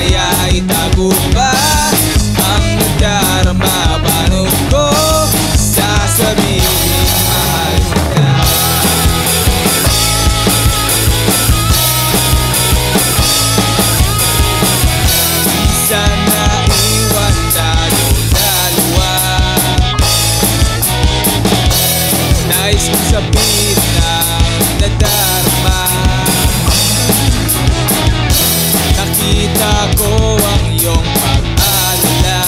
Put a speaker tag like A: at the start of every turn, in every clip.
A: kaya itago pa ang nadarama. Paano ko sasabihin mahal kita? Sana iwan tayong dalawa. Nais kong sabihin ang nadarama. Nakita ko ang iyong pag-alala.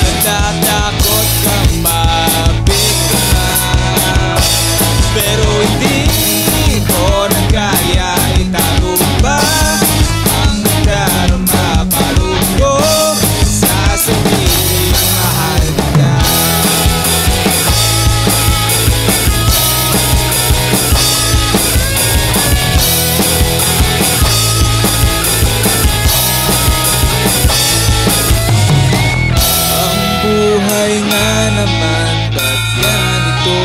A: Natatakot kang mabiktima, pero hindi ko na kaya itago pa ang nadarama. Paano ko sasabihin mahal kita? Buhay nga naman, ba't ganito?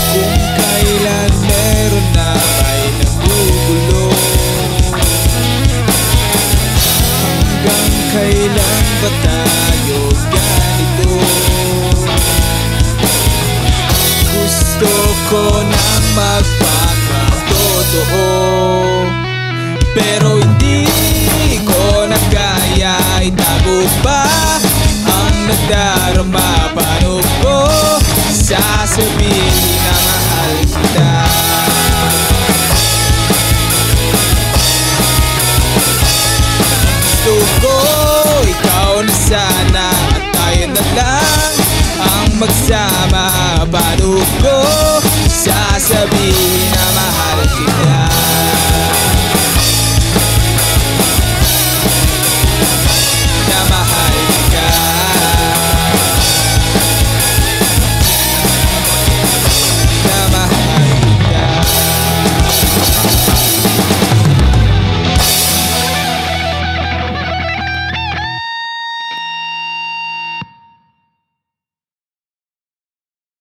A: Kung kailan meron na ay nagugulo. Hanggang kailan ba tayo ganito? Gusto ko nang magpakatotoo, pero hindi ko na kaya itago pa ang nadarama. Paano ko sasabihin na mahal kita? Gusto ko ikaw na sana at tayo na lang ang magsama. Paano ko sasabihin na mahal kita?